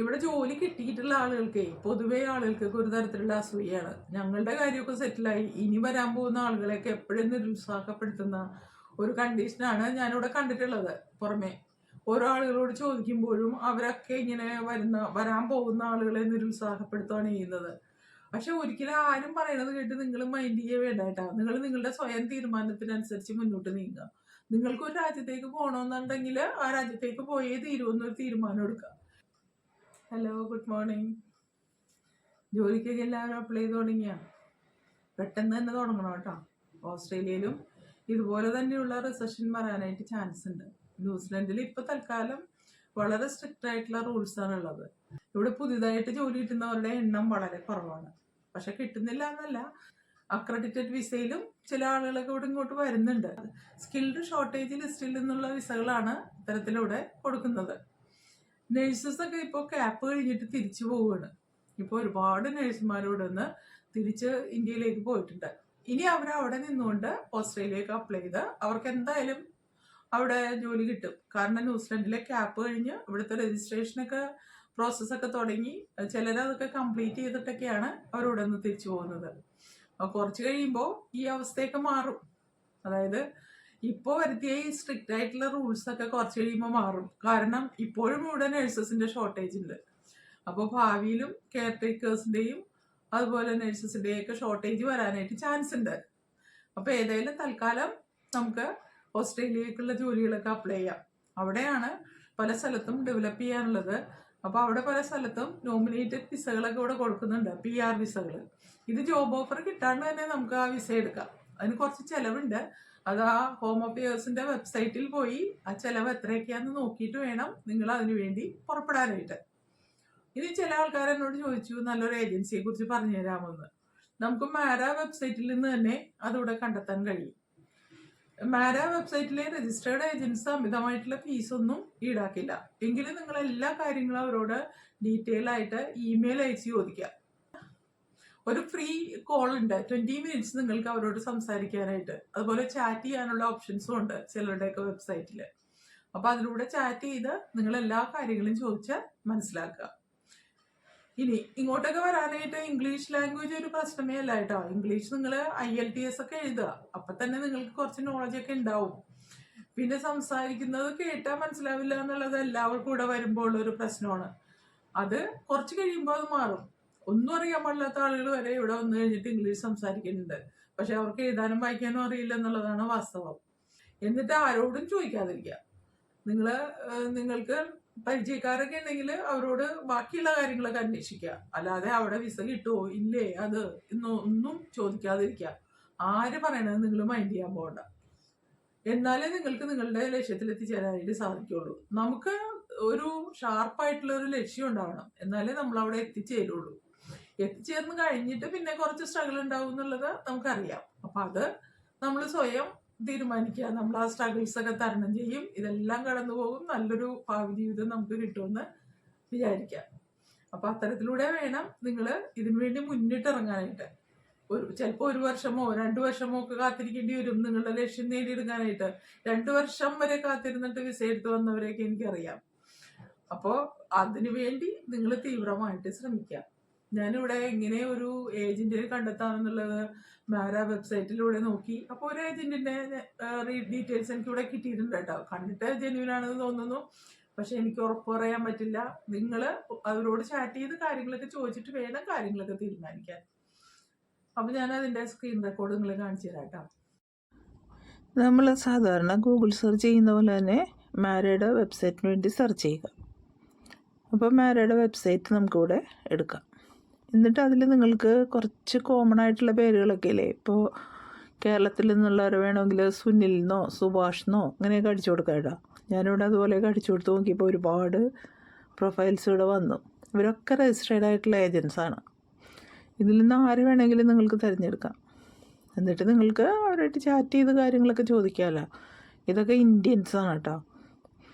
ഇവിടെ ജോലി കിട്ടിയിട്ടുള്ള ആളുകൾക്ക് പൊതുവേ ആളുകൾക്കൊക്കെ ഒരു തരത്തിലുള്ള അസൂയാണ്. ഞങ്ങളുടെ കാര്യമൊക്കെ സെറ്റിലായി, ഇനി വരാൻ പോകുന്ന ആളുകളെയൊക്കെ എപ്പോഴും നിരുത്സാഹപ്പെടുത്തുന്ന ഒരു കണ്ടീഷനാണ് ഞാനിവിടെ കണ്ടിട്ടുള്ളത്. പുറമെ ഓരോ ആളുകളോട് ചോദിക്കുമ്പോഴും അവരൊക്കെ ഇങ്ങനെ വരാൻ പോകുന്ന ആളുകളെ നിരുത്സാഹപ്പെടുത്തുകയാണ് ചെയ്യുന്നത്. പക്ഷെ ഒരിക്കലും ആരും പറയണത് കേട്ട് നിങ്ങൾ മൈൻഡ് ചെയ്യേ വേണ്ട കേട്ടോ. നിങ്ങൾ നിങ്ങളുടെ സ്വയം തീരുമാനത്തിനനുസരിച്ച് മുന്നോട്ട് നീങ്ങുക. നിങ്ങൾക്ക് ഒരു രാജ്യത്തേക്ക് പോകണമെന്നുണ്ടെങ്കിൽ ആ രാജ്യത്തേക്ക് പോയേ തീരുമെന്നൊരു തീരുമാനം എടുക്കുക. Hello, good morning. ജോലിക്കൊക്കെ എല്ലാവരും അപ്ലൈ ചെയ്ത് തുടങ്ങിയ പെട്ടെന്ന് തന്നെ തുടങ്ങണം കേട്ടോ. ഓസ്ട്രേലിയയിലും ഇതുപോലെ തന്നെയുള്ള റിസഷൻ വരാനായിട്ട് ചാൻസ് ഉണ്ട്. ന്യൂസിലൻഡിൽ ഇപ്പൊ തൽക്കാലം വളരെ സ്ട്രിക്റ്റ് ആയിട്ടുള്ള റൂൾസാണ് ഉള്ളത്. ഇവിടെ പുതിയതായിട്ട് ജോലി കിട്ടുന്നവരുടെ എണ്ണം വളരെ കുറവാണ്. പക്ഷെ കിട്ടുന്നില്ല എന്നല്ല, അക്രഡിറ്റഡ് വിസയിലും ചില ആളുകളൊക്കെ ഇവിടെ ഇങ്ങോട്ട് വരുന്നുണ്ട്. സ്കിൽഡ് ഷോർട്ടേജ് ലിസ്റ്റിൽ നിന്നുള്ള വിസകളാണ് ഇത്തരത്തിലൂടെ കൊടുക്കുന്നത്. നഴ്സസ് ഒക്കെ ഇപ്പോൾ ക്യാപ്പ് കഴിഞ്ഞിട്ട് തിരിച്ചു പോവുകയാണ്. ഇപ്പോൾ ഒരുപാട് നഴ്സുമാരോട് നിന്ന് തിരിച്ച് ഇന്ത്യയിലേക്ക് പോയിട്ടുണ്ട്. ഇനി അവിടെ നിന്നുകൊണ്ട് ഓസ്ട്രേലിയക്ക് അപ്ലൈ ചെയ്ത് അവർക്ക് എന്തായാലും അവിടെ ജോലി കിട്ടും. കാരണം ന്യൂസിലൻഡിലെ ക്യാപ്പ് കഴിഞ്ഞ് ഇവിടുത്തെ രജിസ്ട്രേഷനൊക്കെ പ്രോസസ്സൊക്കെ തുടങ്ങി ചിലരതൊക്കെ കംപ്ലീറ്റ് ചെയ്തിട്ടൊക്കെയാണ് അവരിവിടെ നിന്ന് തിരിച്ചു പോകുന്നത്. കുറച്ച് കഴിയുമ്പോൾ ഈ അവസ്ഥയൊക്കെ മാറും. അതായത് ഇപ്പോൾ വരുത്തിയ ഈ സ്ട്രിക്റ്റ് ആയിട്ടുള്ള റൂൾസ് ഒക്കെ കുറച്ച് കഴിയുമ്പോൾ മാറും. കാരണം ഇപ്പോഴും ഇവിടെ നഴ്സസിന്റെ ഷോർട്ടേജ് ഉണ്ട്. അപ്പോൾ ഭാവിയിലും കെയർ ടേക്കേഴ്സിന്റെയും അതുപോലെ നഴ്സസിന്റെയും ഒക്കെ ഷോർട്ടേജ് വരാനായിട്ട് ചാൻസ് ഉണ്ട്. അപ്പോൾ ഏതായാലും തൽക്കാലം നമുക്ക് ഓസ്ട്രേലിയക്കുള്ള ജോലികളൊക്കെ അപ്ലൈ ചെയ്യാം. അവിടെയാണ് പല സ്ഥലത്തും ഡെവലപ്പ് ചെയ്യാനുള്ളത്. അപ്പോൾ അവിടെ പല സ്ഥലത്തും നോമിനേറ്റഡ് വിസകളൊക്കെ ഇവിടെ കൊടുക്കുന്നുണ്ട്, PR വിസകൾ. ഇത് ജോബ് ഓഫർ കിട്ടാണ്ട് തന്നെ നമുക്ക് ആ വിസ എടുക്കാം. അതിന് കുറച്ച് ചിലവുണ്ട്. അത് ആ ഹോം അഫയേഴ്സിന്റെ വെബ്സൈറ്റിൽ പോയി ആ ചിലവ് എത്രയൊക്കെയാന്ന് നോക്കിയിട്ട് വേണം നിങ്ങൾ അതിനു വേണ്ടി പുറപ്പെടാനായിട്ട്. ഇനി ചില ആൾക്കാർ എന്നോട് ചോദിച്ചു, നല്ലൊരു ഏജൻസിയെ കുറിച്ച് പറഞ്ഞു തരാമെന്ന്. നമുക്ക് മാര വെബ്സൈറ്റിൽ നിന്ന് തന്നെ അതിവിടെ കണ്ടെത്താൻ കഴിയും. മാര വെബ്സൈറ്റിലെ രജിസ്റ്റേർഡ് ഏജൻസ് അമിതമായിട്ടുള്ള ഫീസൊന്നും ഈടാക്കില്ല. എങ്കിലും നിങ്ങൾ എല്ലാ കാര്യങ്ങളും അവരോട് ഡീറ്റെയിൽ ആയിട്ട് ഇമെയിൽ അയച്ച് ചോദിക്കുക. ഒരു ഫ്രീ കോൾ ഉണ്ട്, 20 മിനിറ്റ്സ് നിങ്ങൾക്ക് അവരോട് സംസാരിക്കാനായിട്ട്. അതുപോലെ ചാറ്റ് ചെയ്യാനുള്ള ഓപ്ഷൻസും ഉണ്ട് ചിലരുടെയൊക്കെ വെബ്സൈറ്റിൽ. അപ്പൊ അതിലൂടെ ചാറ്റ് ചെയ്ത് നിങ്ങൾ എല്ലാ കാര്യങ്ങളും ചോദിച്ച് മനസ്സിലാക്കുക. ഇനി ഇങ്ങോട്ടൊക്കെ വരാനായിട്ട് ഇംഗ്ലീഷ് ലാംഗ്വേജ് ഒരു പ്രശ്നമേ അല്ല കേട്ടോ. ഇംഗ്ലീഷ് നിങ്ങൾ IELTS ഒക്കെ എഴുതുക, അപ്പൊ തന്നെ നിങ്ങൾക്ക് കുറച്ച് നോളജ് ഒക്കെ ഉണ്ടാവും. പിന്നെ സംസാരിക്കുന്നത് കേട്ടാൽ മനസ്സിലാവില്ല എന്നുള്ളത് എല്ലാവർക്കും ഇവിടെ വരുമ്പോൾ ഉള്ളൊരു പ്രശ്നമാണ്. അത് കുറച്ച് കഴിയുമ്പോൾ അത് മാറും. ഒന്നും അറിയാൻ പാടില്ലാത്ത ആളുകൾ വരെ ഇവിടെ വന്നു കഴിഞ്ഞിട്ട് ഇംഗ്ലീഷ് സംസാരിക്കുന്നുണ്ട്. പക്ഷെ അവർക്ക് എഴുതാനും വായിക്കാനും അറിയില്ല എന്നുള്ളതാണ് വാസ്തവം. എന്നിട്ട് ആരോടും ചോദിക്കാതിരിക്കുക. നിങ്ങൾക്ക് പരിചയക്കാരൊക്കെ ഉണ്ടെങ്കിൽ അവരോട് ബാക്കിയുള്ള കാര്യങ്ങളൊക്കെ അന്വേഷിക്കുക. അല്ലാതെ അവിടെ വിസ കിട്ടുമോ ഇല്ലേ അത് ഒന്നും ചോദിക്കാതിരിക്കുക. ആര് പറയണത് നിങ്ങൾ മൈൻഡ് ചെയ്യാൻ പോകണ്ട. എന്നാലേ നിങ്ങൾക്ക് നിങ്ങളുടെ ലക്ഷ്യത്തിൽ എത്തിച്ചേരാനായിട്ട് സാധിക്കുള്ളൂ. നമുക്ക് ഒരു ഷാർപ്പായിട്ടുള്ള ഒരു ലക്ഷ്യം ഉണ്ടാവണം, എന്നാലേ നമ്മൾ അവിടെ എത്തിച്ചേരുള്ളൂ. എത്തിച്ചേർന്ന് കഴിഞ്ഞിട്ട് പിന്നെ കുറച്ച് സ്ട്രഗിൾ ഉണ്ടാവും എന്നുള്ളത് നമുക്കറിയാം. അപ്പൊ അത് നമ്മൾ സ്വയം തീരുമാനിക്കുക. നമ്മൾ ആ സ്ട്രഗിൾസ് ഒക്കെ തരണം ചെയ്യും, ഇതെല്ലാം കടന്നു പോകും, നല്ലൊരു ഭാവി ജീവിതം നമുക്ക് കിട്ടുമെന്ന് വിചാരിക്കാം. അപ്പൊ അത്തരത്തിലൂടെ വേണം നിങ്ങൾ ഇതിനു വേണ്ടി മുന്നിട്ടിറങ്ങാനായിട്ട്. ചിലപ്പോൾ 1 വർഷമോ 2 വർഷമോ ഒക്കെ കാത്തിരിക്കേണ്ടി വരും നിങ്ങളുടെ ലക്ഷ്യം നേടിയെടുക്കാനായിട്ട്. 2 വർഷം വരെ കാത്തിരുന്നിട്ട് വിസ എടുത്ത് വന്നവരെയൊക്കെ എനിക്കറിയാം. അപ്പോൾ അതിനു വേണ്ടി നിങ്ങൾ തീവ്രമായിട്ട് ശ്രമിക്കുക. ഞാനിവിടെ എങ്ങനെ ഒരു ഏജന്റിനെ കണ്ടെത്താമെന്നുള്ളത് മാര വെബ്സൈറ്റിലൂടെ നോക്കി. അപ്പോൾ ഒരു ഏജന്റിന്റെ ഡീറ്റെയിൽസ് എനിക്ക് ഇവിടെ കിട്ടിയിട്ടുണ്ട് കേട്ടോ. കണ്ടിട്ട് ജെന്യൂൻ ആണെന്ന് തോന്നുന്നു, പക്ഷെ എനിക്ക് ഉറപ്പ് പറയാൻ പറ്റില്ല. നിങ്ങൾ അവരോട് ചാറ്റ് ചെയ്ത് കാര്യങ്ങളൊക്കെ ചോദിച്ചിട്ട് വേണം കാര്യങ്ങളൊക്കെ തീരുമാനിക്കാൻ. അപ്പൊ ഞാൻ അതിന്റെ സ്ക്രീൻ റെക്കോർഡ് നിങ്ങൾ കാണിച്ചു തരാം കേട്ടോ. നമ്മൾ സാധാരണ ഗൂഗിൾ സെർച്ച് ചെയ്യുന്ന പോലെ തന്നെ മാരയുടെ വെബ്സൈറ്റിന് വേണ്ടി സെർച്ച് ചെയ്യുക. അപ്പോൾ മാരയുടെ വെബ്സൈറ്റ് നമുക്കിവിടെ എടുക്കാം. എന്നിട്ട് അതിൽ നിങ്ങൾക്ക് കുറച്ച് കോമൺ ആയിട്ടുള്ള പേരുകളൊക്കെ ഇല്ലേ, ഇപ്പോൾ കേരളത്തിൽ നിന്നുള്ളവർ വേണമെങ്കിൽ സുനിൽന്നോ സുഭാഷെന്നോ അങ്ങനെയൊക്കെ അടിച്ചു കൊടുക്കാം കേട്ടോ. ഞാനിവിടെ അതുപോലെയൊക്കെ അടിച്ചു കൊടുത്ത് നോക്കിയപ്പോൾ ഒരുപാട് പ്രൊഫൈൽസ് ഇവിടെ വന്നു. ഇവരൊക്കെ രജിസ്റ്റേർഡ് ആയിട്ടുള്ള ഏജൻസാണ്. ഇതിൽ നിന്ന് ആര് വേണമെങ്കിലും നിങ്ങൾക്ക് തിരഞ്ഞെടുക്കാം. എന്നിട്ട് നിങ്ങൾക്ക് അവരായിട്ട് ചാറ്റ് ചെയ്ത് കാര്യങ്ങളൊക്കെ ചോദിക്കാമല്ലോ. ഇതൊക്കെ ഇന്ത്യൻസാണ് കേട്ടോ.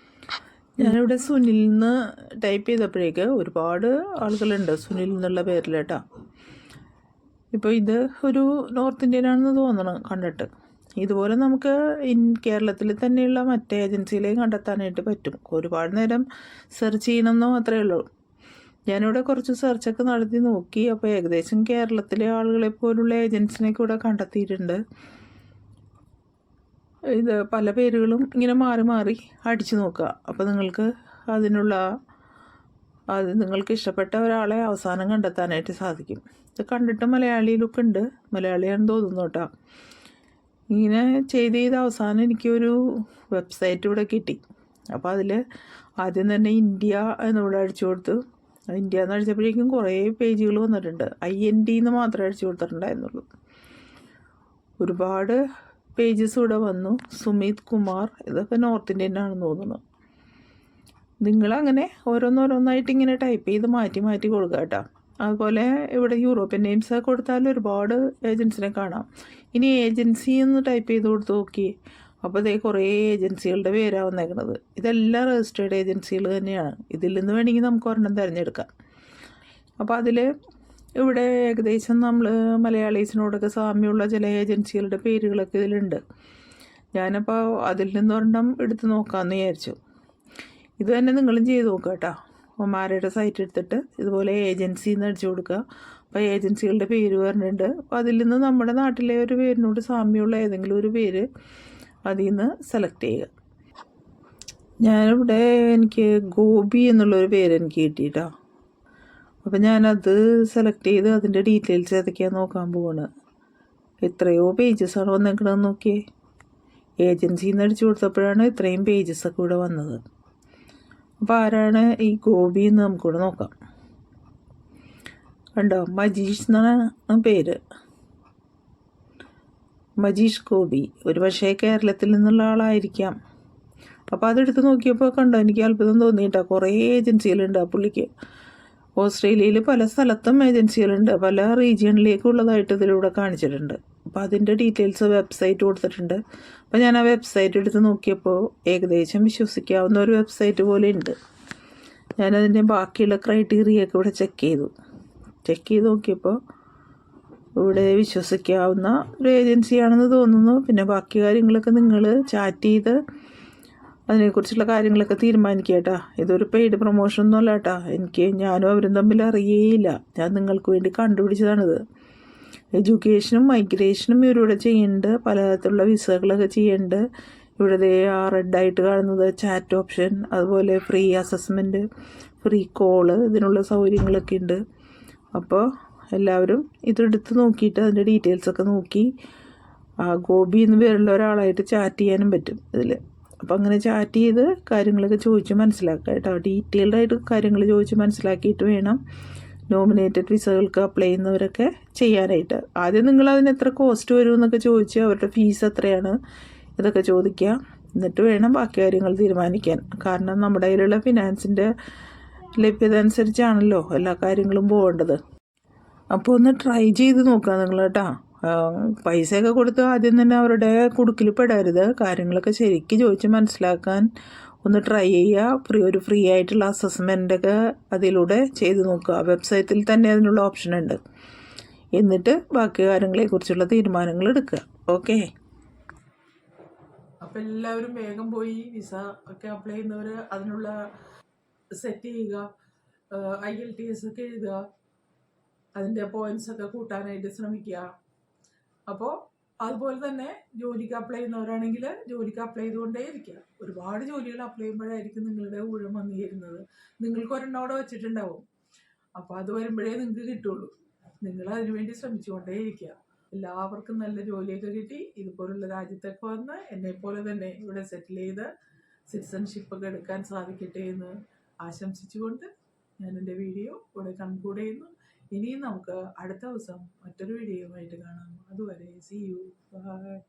ഞാനിവിടെ സുനിൽ എന്ന് ടൈപ്പ് ചെയ്തപ്പോഴേക്ക് ഒരുപാട് ആളുകളുണ്ട് സുനിൽ എന്നുള്ള പേരിൽ കേട്ടോ. ഇപ്പോൾ ഇത് ഒരു നോർത്ത് ഇന്ത്യൻ ആണെന്ന് തോന്നണം കണ്ടിട്ട്. ഇതുപോലെ നമുക്ക് കേരളത്തിൽ തന്നെയുള്ള മറ്റേ ഏജൻസിയിലേയും കണ്ടെത്താനായിട്ട് പറ്റും. ഒരുപാട് നേരം സെർച്ച് ചെയ്യണമെന്നോ മാത്രമേ ഉള്ളൂ. ഞാനിവിടെ കുറച്ച് സെർച്ചൊക്കെ നടത്തി നോക്കി. അപ്പോൾ ഏകദേശം കേരളത്തിലെ ആളുകളെ പോലുള്ള ഏജൻസിനെ കൂടെ കണ്ടെത്തിയിട്ടുണ്ട്. ഇത് പല പേരുകളും ഇങ്ങനെ മാറി മാറി അടിച്ചു നോക്കുക. അപ്പോൾ നിങ്ങൾക്ക് നിങ്ങൾക്ക് ഇഷ്ടപ്പെട്ട ഒരാളെ അവസാനം കണ്ടെത്താനായിട്ട് സാധിക്കും. ഇത് കണ്ടിട്ട് മലയാളിയിലൊക്കെ ഉണ്ട്, മലയാളിയാണെന്ന് തോന്നുന്നു കേട്ടോ. ഇങ്ങനെ ചെയ്ത് അവസാനം എനിക്കൊരു വെബ്സൈറ്റ് ഇവിടെ കിട്ടി. അപ്പോൾ അതിൽ ആദ്യം തന്നെ ഇന്ത്യ എന്നിവിടെ അടിച്ചു കൊടുത്തു. ഇന്ത്യ എന്ന് അടിച്ചപ്പോഴേക്കും കുറേ പേജുകൾ വന്നിട്ടുണ്ട്. IND എന്ന് മാത്രമേ അടിച്ചു കൊടുത്തിട്ടുണ്ടായിരുന്നുള്ളൂ. ഒരുപാട് പേജസ് ഇവിടെ വന്നു. സുമിത് കുമാർ, ഇതൊക്കെ നോർത്ത് ഇന്ത്യൻ ആണെന്ന് തോന്നുന്നു. നിങ്ങളങ്ങനെ ഓരോന്നോരോന്നായിട്ട് ഇങ്ങനെ ടൈപ്പ് ചെയ്ത് മാറ്റി മാറ്റി കൊടുക്കുക കേട്ടോ. അതുപോലെ ഇവിടെ യൂറോപ്യൻ നെയിംസ് കൊടുത്താൽ ഒരുപാട് ഏജൻസിനെ കാണാം. ഇനി ഏജൻസി എന്ന് ടൈപ്പ് ചെയ്ത് കൊടുത്ത് നോക്കി. അപ്പോൾ ഇതേ കുറേ ഏജൻസികളുടെ പേരാണ് വന്നേക്കുന്നത്. ഇതെല്ലാം രജിസ്റ്റേർഡ് ഏജൻസികൾ തന്നെയാണ്. ഇതിൽ നിന്ന് വേണമെങ്കിൽ നമുക്ക് ഒരെണ്ണം തിരഞ്ഞെടുക്കാം. അപ്പോൾ അതിൽ ഇവിടെ ഏകദേശം നമ്മൾ മലയാളീസിനോടൊക്കെ സാമ്യമുള്ള ചില ഏജൻസികളുടെ പേരുകളൊക്കെ ഇതിലുണ്ട്. ഞാനപ്പോൾ അതിൽ നിന്നൊരെണ്ണം എടുത്ത് നോക്കാമെന്ന് വിചാരിച്ചു. ഇത് തന്നെ നിങ്ങളും ചെയ്ത് നോക്കുക കേട്ടോ. ഒമാരയുടെ സൈറ്റ് എടുത്തിട്ട് ഇതുപോലെ ഏജൻസി എന്ന് അടിച്ചു കൊടുക്കുക. അപ്പോൾ ഏജൻസികളുടെ പേര് പറഞ്ഞിട്ടുണ്ട്. അപ്പോൾ അതിൽ നിന്ന് നമ്മുടെ നാട്ടിലെ ഒരു പേരിനോട് സാമ്യമുള്ള ഏതെങ്കിലും ഒരു പേര് അതിൽ നിന്ന് സെലക്ട് ചെയ്യുക. ഞാനിവിടെ എനിക്ക് ഗോപി എന്നുള്ളൊരു പേര് എനിക്ക് കിട്ടിയിട്ടോ. അപ്പോൾ ഞാനത് സെലക്ട് ചെയ്ത് അതിൻ്റെ ഡീറ്റെയിൽസ് ഏതൊക്കെയാണ് നോക്കാൻ പോവാണ്. എത്രയോ പേജസാണ് വന്നേക്കണമെന്ന് നോക്കിയേ. ഏജൻസിയിൽ നിന്ന് അടിച്ചു കൊടുത്തപ്പോഴാണ് ഇത്രയും പേജസൊക്കെ ഇവിടെ വന്നത്. അപ്പോൾ ആരാണ് ഈ ഗോപി എന്ന് നമുക്കിവിടെ നോക്കാം. കണ്ടോ, മജീഷ് എന്നാണ് പേര്. മജീഷ് ഗോപി. ഒരു പക്ഷേ കേരളത്തിൽ നിന്നുള്ള ആളായിരിക്കാം. അപ്പോൾ അതെടുത്ത് നോക്കിയപ്പോൾ കണ്ടോ, എനിക്ക് അത്ഭുതം തോന്നിയിട്ടാണ്. കുറേ ഏജൻസികളുണ്ട് ആ പുള്ളിക്ക്. ഓസ്ട്രേലിയയിൽ പല സ്ഥലത്തും ഏജൻസികളുണ്ട്. പല റീജിയണിലേക്കുള്ളതായിട്ട് ഇതിലൂടെ കാണിച്ചിട്ടുണ്ട്. അപ്പോൾ അതിൻ്റെ ഡീറ്റെയിൽസ് വെബ്സൈറ്റ് കൊടുത്തിട്ടുണ്ട്. അപ്പോൾ ഞാൻ ആ വെബ്സൈറ്റ് എടുത്ത് നോക്കിയപ്പോൾ ഏകദേശം വിശ്വസിക്കാവുന്ന ഒരു വെബ്സൈറ്റ് പോലെ ഉണ്ട്. ഞാനതിൻ്റെ ബാക്കിയുള്ള ക്രൈറ്റീരിയൊക്കെ ഇവിടെ ചെക്ക് ചെയ്ത് നോക്കിയപ്പോൾ ഇവിടെ വിശ്വസിക്കാവുന്ന ഒരു ഏജൻസിയാണെന്ന് തോന്നുന്നു. പിന്നെ ബാക്കി കാര്യങ്ങളൊക്കെ നിങ്ങൾ ചാറ്റ് ചെയ്ത് അതിനെക്കുറിച്ചുള്ള കാര്യങ്ങളൊക്കെ തീരുമാനിക്കുക കേട്ടോ. ഇതൊരു പെയ്ഡ് പ്രൊമോഷനൊന്നും അല്ല കേട്ടോ. ഞാനും അവരും തമ്മിൽ അറിയേയില്ല. ഞാൻ നിങ്ങൾക്ക് വേണ്ടി കണ്ടുപിടിച്ചതാണിത്. എഡ്യൂക്കേഷനും മൈഗ്രേഷനും ഇവരിവിടെ ചെയ്യുന്നുണ്ട്. പലതരത്തിലുള്ള വിസകളൊക്കെ ചെയ്യുന്നുണ്ട്. ഇവിടെ ആ റെഡായിട്ട് കാണുന്നത് ചാറ്റ് ഓപ്ഷൻ, അതുപോലെ ഫ്രീ അസസ്മെൻറ്റ്, ഫ്രീ കോള്, ഇതിനുള്ള സൗകര്യങ്ങളൊക്കെ ഉണ്ട്. അപ്പോൾ എല്ലാവരും ഇതെടുത്ത് നോക്കിയിട്ട് അതിൻ്റെ ഡീറ്റെയിൽസൊക്കെ നോക്കി ഗോപി എന്ന് പേരുള്ള ഒരാളായിട്ട് ചാറ്റ് ചെയ്യാനും പറ്റും ഇതിൽ. അപ്പോൾ അങ്ങനെ ചാറ്റ് ചെയ്ത് കാര്യങ്ങളൊക്കെ ചോദിച്ച് മനസ്സിലാക്കുക കേട്ടോ. ഡീറ്റെയിൽഡായിട്ട് കാര്യങ്ങൾ ചോദിച്ച് മനസ്സിലാക്കിയിട്ട് വേണം നോമിനേറ്റഡ് വിസകൾക്ക് അപ്ലൈ ചെയ്യുന്നവരൊക്കെ ചെയ്യാനായിട്ട്. ആദ്യം നിങ്ങൾ അതിന് എത്ര കോസ്റ്റ് വരും എന്നൊക്കെ ചോദിച്ച് അവരുടെ ഫീസ് എത്രയാണ് ഇതൊക്കെ ചോദിക്കുക. എന്നിട്ട് വേണം ബാക്കി കാര്യങ്ങൾ തീരുമാനിക്കാൻ. കാരണം നമ്മുടെ കയ്യിലുള്ള ഫിനാൻസിൻ്റെ ലഭ്യത അനുസരിച്ചാണല്ലോ എല്ലാ കാര്യങ്ങളും പോകേണ്ടത്. അപ്പോൾ ഒന്ന് ട്രൈ ചെയ്ത് നോക്കുക നിങ്ങൾ കേട്ടോ. പൈസയൊക്കെ കൊടുത്ത് ആദ്യം തന്നെ അവരുടെ കുടുക്കിൽ പെടരുത്. കാര്യങ്ങളൊക്കെ ശരിക്കും ചോദിച്ച് മനസ്സിലാക്കാൻ ഒന്ന് ട്രൈ ചെയ്യുക. ഒരു ഫ്രീ ആയിട്ടുള്ള അസസ്മെൻ്റൊക്കെ അതിലൂടെ ചെയ്ത് നോക്കുക. വെബ്സൈറ്റിൽ തന്നെ അതിനുള്ള ഓപ്ഷൻ ഉണ്ട്. എന്നിട്ട് ബാക്കി കാര്യങ്ങളെക്കുറിച്ചുള്ള തീരുമാനങ്ങൾ എടുക്കുക. ഓക്കെ. അപ്പം എല്ലാവരും വേഗം പോയി വിസ ഒക്കെ അപ്ലൈ ചെയ്യുന്നവർ അതിനുള്ള സെറ്റ് ചെയ്യുക. IELTS ഒക്കെ എഴുതുക. അതിൻ്റെ പോയിൻറ്റ്സൊക്കെ കൂട്ടാനായിട്ട് ശ്രമിക്കുക. അപ്പോൾ അതുപോലെ തന്നെ ജോലിക്ക് അപ്ലൈ ചെയ്യുന്നവരാണെങ്കിൽ ജോലിക്ക് അപ്ലൈ ചെയ്തുകൊണ്ടേ ഇരിക്കുക. ഒരുപാട് ജോലികൾ അപ്ലൈ ചെയ്യുമ്പോഴായിരിക്കും നിങ്ങളുടെ ഊഴം വന്നു ചേരുന്നത്. നിങ്ങൾക്ക് ഒരെണ്ണം അവിടെ വെച്ചിട്ടുണ്ടാവും. അപ്പോൾ അത് വരുമ്പോഴേ നിങ്ങൾക്ക് കിട്ടുള്ളൂ. നിങ്ങൾ അതിനുവേണ്ടി ശ്രമിച്ചുകൊണ്ടേ ഇരിക്കുക. എല്ലാവർക്കും നല്ല ജോലിയൊക്കെ കിട്ടി ഇതുപോലുള്ള രാജ്യത്തൊക്കെ വന്ന് എന്നെപ്പോലെ തന്നെ ഇവിടെ സെറ്റിൽ ചെയ്ത് സിറ്റിസൺഷിപ്പൊക്കെ എടുക്കാൻ സാധിക്കട്ടെ എന്ന് ആശംസിച്ചുകൊണ്ട് ഞാൻ എൻ്റെ വീഡിയോ ഇവിടെ കൺക്ലൂഡ് ചെയ്യുന്നു. ഇനിയും നമുക്ക് അടുത്ത ദിവസം മറ്റൊരു വീഡിയോയുമായിട്ട് കാണാം. അതുവരെ see you. Bye.